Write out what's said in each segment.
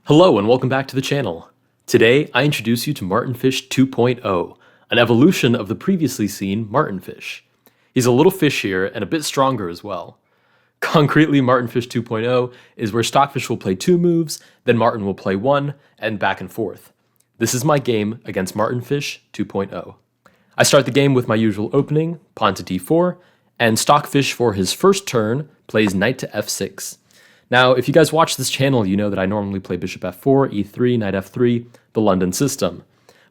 Hello and welcome back to the channel. Today I introduce you to Martinfish 2.0, an evolution of the previously seen Martinfish. He's a little fishier and a bit stronger as well. Concretely, Martinfish 2.0 is where Stockfish will play 2 moves, then Martin will play 1, and back and forth. This is my game against Martinfish 2.0. I start the game with my usual opening, pawn to d4, and Stockfish for his first turn plays knight to f6. Now, if you guys watch this channel, you know that I normally play bishop f4, e3, knight f3, the London system.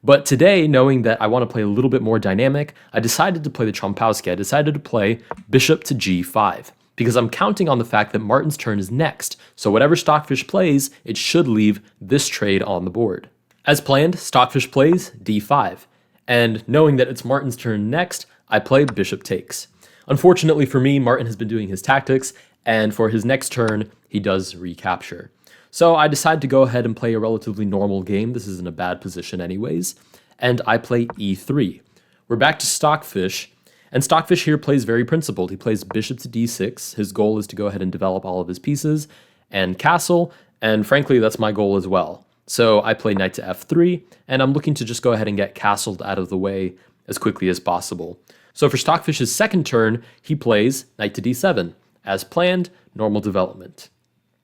But today, knowing that I want to play a little bit more dynamic, I decided to play the Trompowsky. I decided to play bishop to g5, because I'm counting on the fact that Martin's turn is next, so whatever Stockfish plays, it should leave this trade on the board. As planned, Stockfish plays d5, and knowing that it's Martin's turn next, I play bishop takes. Unfortunately for me, Martin has been doing his tactics, and for his next turn, he does recapture. So I decide to go ahead and play a relatively normal game. This isn't a bad position anyways. And I play e3. We're back to Stockfish, and Stockfish here plays very principled. He plays bishop to d6. His goal is to go ahead and develop all of his pieces and castle, and frankly, that's my goal as well. So I play knight to f3, and I'm looking to just go ahead and get castled out of the way as quickly as possible. So for Stockfish's second turn, he plays knight to d7. As planned, normal development.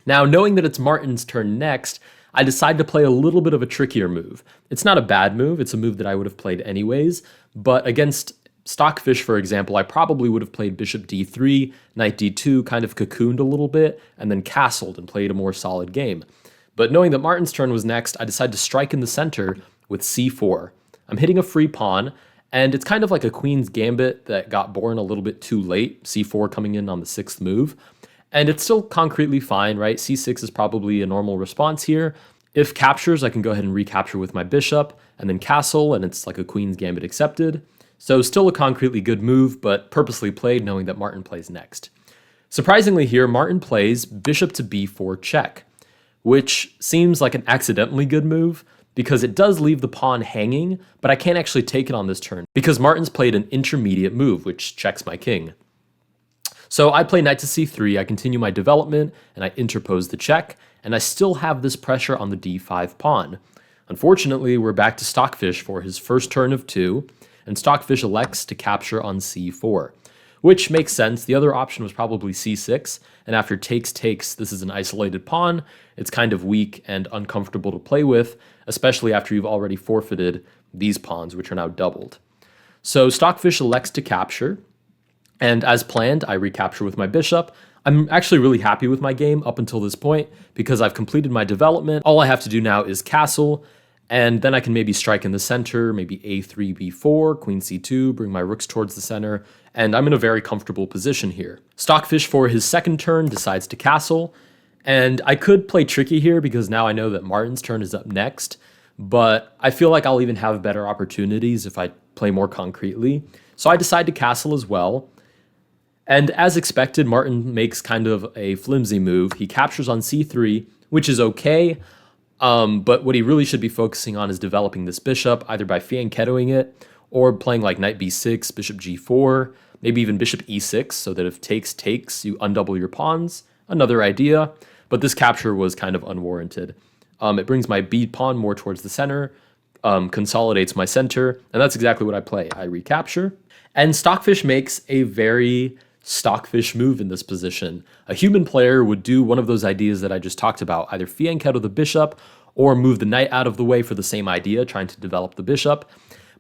Now, knowing that it's Martin's turn next, I decide to play a little bit of a trickier move. It's not a bad move, it's a move that I would have played anyways, but against Stockfish, for example, I probably would have played bishop d3, knight d2, kind of cocooned a little bit, and then castled and played a more solid game. But knowing that Martin's turn was next, I decided to strike in the center with c4. I'm hitting a free pawn, and it's kind of like a queen's gambit that got born a little bit too late, c4 coming in on the 6th move. And it's still concretely fine, right? c6 is probably a normal response here. If captures, I can go ahead and recapture with my bishop, and then castle, and it's like a queen's gambit accepted. So still a concretely good move, but purposely played knowing that Martin plays next. Surprisingly here, Martin plays bishop to b4 check, which seems like an accidentally good move, because it does leave the pawn hanging, but I can't actually take it on this turn, because Martin's played an intermediate move, which checks my king. So I play knight to c3, I continue my development, and I interpose the check, and I still have this pressure on the d5 pawn. Unfortunately, we're back to Stockfish for his first turn of 2, and Stockfish elects to capture on c4, which makes sense. The other option was probably c6, and after takes, this is an isolated pawn. It's kind of weak and uncomfortable to play with, especially after you've already forfeited these pawns, which are now doubled. So Stockfish elects to capture, and as planned, I recapture with my bishop. I'm actually really happy with my game up until this point, because I've completed my development. All I have to do now is castle, and then I can maybe strike in the center, maybe a3, b4, queen c2, bring my rooks towards the center, and I'm in a very comfortable position here. Stockfish for his second turn decides to castle, and I could play tricky here because now I know that Martin's turn is up next, but I feel like I'll even have better opportunities if I play more concretely. So I decide to castle as well. And as expected, Martin makes kind of a flimsy move. He captures on c3, which is okay, but what he really should be focusing on is developing this bishop, either by fianchettoing it or playing like knight b6, bishop g4, maybe even bishop e6, so that if takes, you undouble your pawns. Another idea, but this capture was kind of unwarranted. It brings my b pawn more towards the center, consolidates my center, and that's exactly what I play. I recapture, and Stockfish makes a very Stockfish move in this position. A human player would do one of those ideas that I just talked about, either fianchetto the bishop or move the knight out of the way for the same idea, trying to develop the bishop.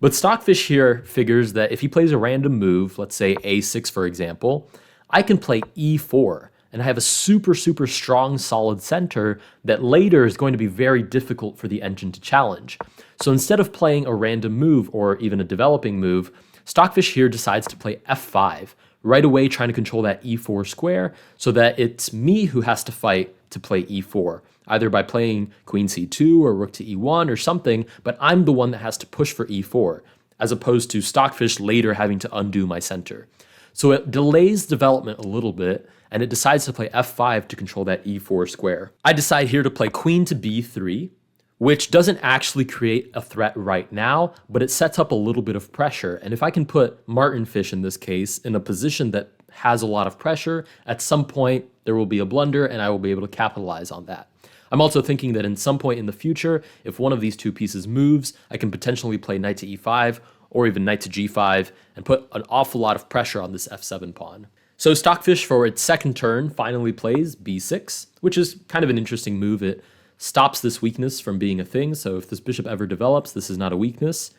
But Stockfish here figures that if he plays a random move, let's say a6 for example, I can play e4, and I have a super strong solid center that later is going to be very difficult for the engine to challenge. So instead of playing a random move or even a developing move, Stockfish here decides to play f5, right away trying to control that e4 square so that it's me who has to fight to play e4, either by playing queen c2 or rook to e1 or something, but I'm the one that has to push for e4, as opposed to Stockfish later having to undo my center. So it delays development a little bit, and it decides to play f5 to control that e4 square. I decide here to play queen to b3, which doesn't actually create a threat right now, but it sets up a little bit of pressure. And if I can put Martinfish in this case in a position that has a lot of pressure, at some point there will be a blunder and I will be able to capitalize on that. I'm also thinking that in some point in the future, if one of these two pieces moves, I can potentially play knight to e5 or even knight to g5 and put an awful lot of pressure on this f7 pawn. So Stockfish for its second turn finally plays b6, which is kind of an interesting move. It stops this weakness from being a thing, so if this bishop ever develops, this is not a weakness.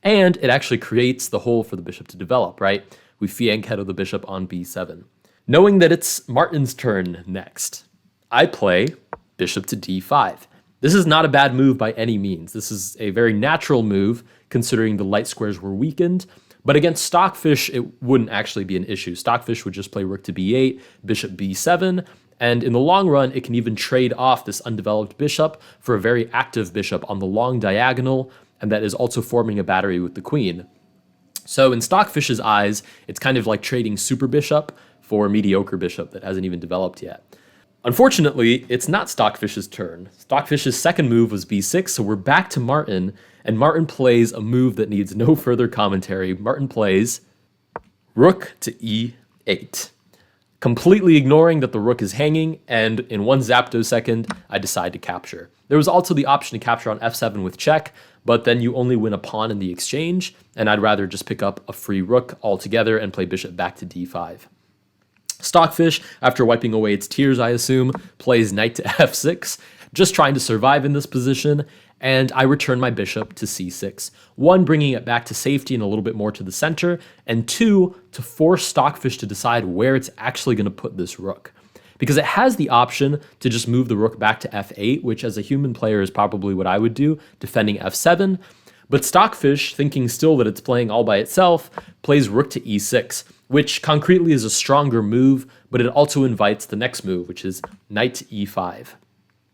And it actually creates the hole for the bishop to develop, right? We fianchetto the bishop on b7. Knowing that it's Martin's turn next, I play bishop to d5. This is not a bad move by any means. This is a very natural move considering the light squares were weakened. But against Stockfish, it wouldn't actually be an issue. Stockfish would just play rook to b8, bishop b7, and in the long run, it can even trade off this undeveloped bishop for a very active bishop on the long diagonal, and that is also forming a battery with the queen. So in Stockfish's eyes, it's kind of like trading super bishop for a mediocre bishop that hasn't even developed yet. Unfortunately, it's not Stockfish's turn. Stockfish's second move was b6, so we're back to Martin, and Martin plays a move that needs no further commentary. Martin plays rook to e8, completely ignoring that the rook is hanging, and in one zaptosecond, I decide to capture. There was also the option to capture on f7 with check, but then you only win a pawn in the exchange, and I'd rather just pick up a free rook altogether and play bishop back to d5. Stockfish, after wiping away its tears, I assume, plays knight to f6, just trying to survive in this position, and I return my bishop to c6. One, bringing it back to safety and a little bit more to the center, and two, to force Stockfish to decide where it's actually going to put this rook. Because it has the option to just move the rook back to f8, which as a human player is probably what I would do, defending f7, but Stockfish, thinking still that it's playing all by itself, plays rook to e6, which concretely is a stronger move, but it also invites the next move, which is knight to e5.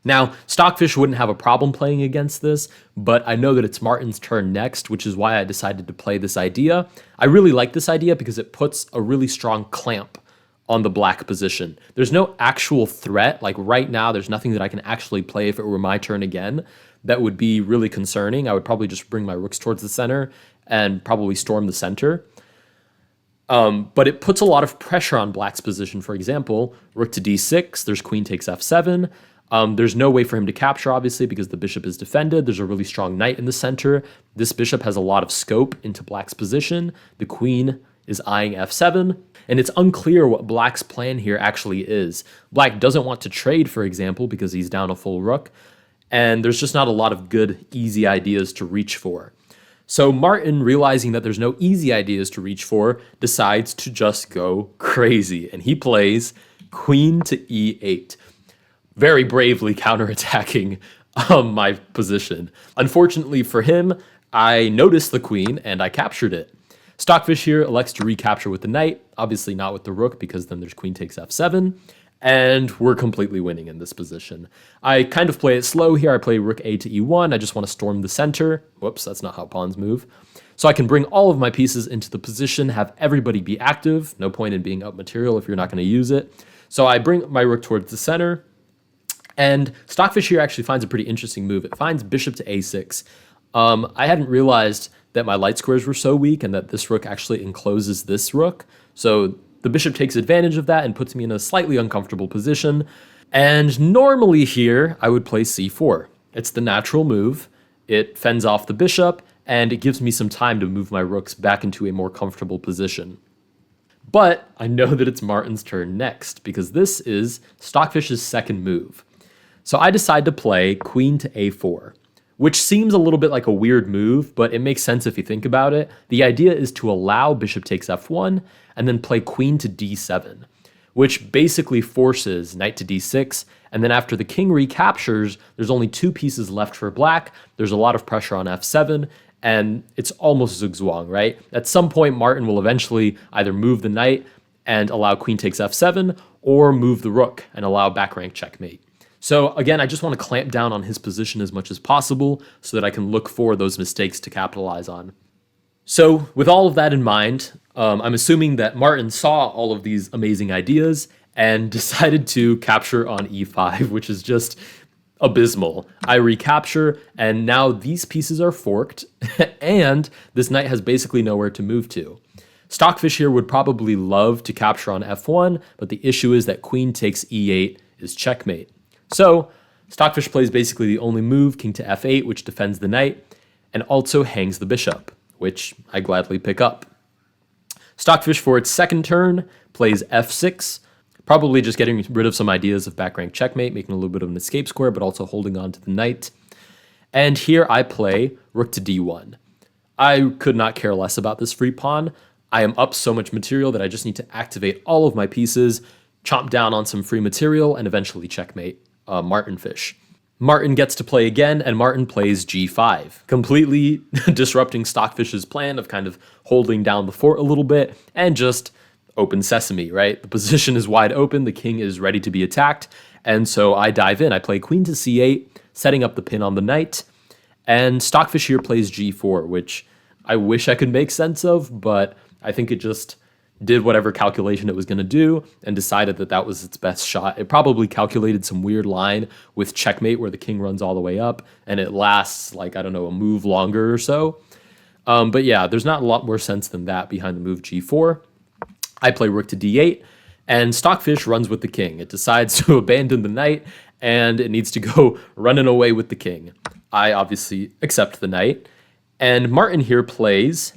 Now, Stockfish wouldn't have a problem playing against this, but I know that it's Martin's turn next, which is why I decided to play this idea. I really like this idea because it puts a really strong clamp on the black position. There's no actual threat, like right now, there's nothing that I can actually play if it were my turn again that would be really concerning. I would probably just bring my rooks towards the center and probably storm the center. But it puts a lot of pressure on black's position. For example, rook to d6, there's queen takes f7. There's no way for him to capture, obviously, because the bishop is defended. There's a really strong knight in the center. This bishop has a lot of scope into black's position. The queen is eyeing f7, and it's unclear what black's plan here actually is. Black doesn't want to trade, for example, because he's down a full rook, and there's just not a lot of good, easy ideas to reach for. So Martin, realizing that there's no easy ideas to reach for, decides to just go crazy, and he plays queen to e8, very bravely counterattacking my position. Unfortunately for him, I noticed the queen and I captured it. Stockfish here elects to recapture with the knight, obviously not with the rook because then there's queen takes f7, and we're completely winning in this position. I kind of play it slow here. I play rook a to e1. I just want to storm the center. Whoops, that's not how pawns move. So I can bring all of my pieces into the position, have everybody be active. No point in being up material if you're not going to use it. So I bring my rook towards the center, and Stockfish here actually finds a pretty interesting move. It finds bishop to a6. I hadn't realized that my light squares were so weak and that this rook actually encloses this rook. So the bishop takes advantage of that and puts me in a slightly uncomfortable position. And normally here, I would play c4. It's the natural move. It fends off the bishop, and it gives me some time to move my rooks back into a more comfortable position. But I know that it's Martin's turn next, because this is Stockfish's second move. So I decide to play queen to a4, which seems a little bit like a weird move, but it makes sense if you think about it. The idea is to allow bishop takes f1 and then play queen to d7, which basically forces knight to d6. And then after the king recaptures, there's only two pieces left for black. There's a lot of pressure on f7, and it's almost zugzwang, right? At some point, Martin will eventually either move the knight and allow queen takes f7, or move the rook and allow back rank checkmate. So again, I just want to clamp down on his position as much as possible so that I can look for those mistakes to capitalize on. So with all of that in mind, I'm assuming that Martin saw all of these amazing ideas and decided to capture on e5, which is just abysmal. I recapture, and now these pieces are forked, and this knight has basically nowhere to move to. Stockfish here would probably love to capture on f1, but the issue is that queen takes e8 is checkmate. So Stockfish plays basically the only move, king to f8, which defends the knight, and also hangs the bishop, which I gladly pick up. Stockfish for its second turn plays f6, probably just getting rid of some ideas of back rank checkmate, making a little bit of an escape square, but also holding on to the knight. And here I play rook to d1. I could not care less about this free pawn. I am up so much material that I just need to activate all of my pieces, chomp down on some free material, and eventually checkmate Martinfish. Martin gets to play again, and Martin plays g5, completely disrupting Stockfish's plan of kind of holding down the fort a little bit and just open sesame, right? The position is wide open, the king is ready to be attacked, and so I dive in. I play queen to c8, setting up the pin on the knight, and Stockfish here plays g4, which I wish I could make sense of, but I think it just did whatever calculation it was going to do and decided that that was its best shot. It probably calculated some weird line with checkmate where the king runs all the way up and it lasts like, I don't know, a move longer or so. But yeah, there's not a lot more sense than that behind the move g4. I play rook to d8 and Stockfish runs with the king. It decides to abandon the knight and it needs to go running away with the king. I obviously accept the knight, and Martin here plays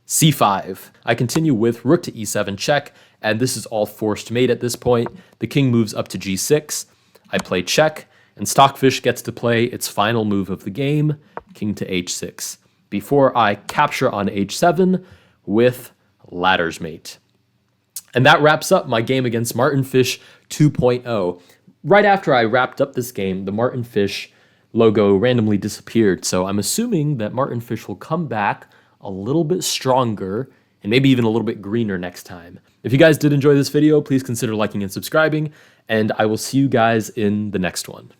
c5. I continue with rook to e7 check, and this is all forced mate at this point. The king moves up to g6. I play check, and Stockfish gets to play its final move of the game, king to h6, before I capture on h7 with ladder's mate. And that wraps up my game against Martinfish 2.0. Right after I wrapped up this game, the Martinfish logo randomly disappeared, so I'm assuming that Martinfish will come back a little bit stronger and maybe even a little bit greener next time. If you guys did enjoy this video, please consider liking and subscribing, and I will see you guys in the next one.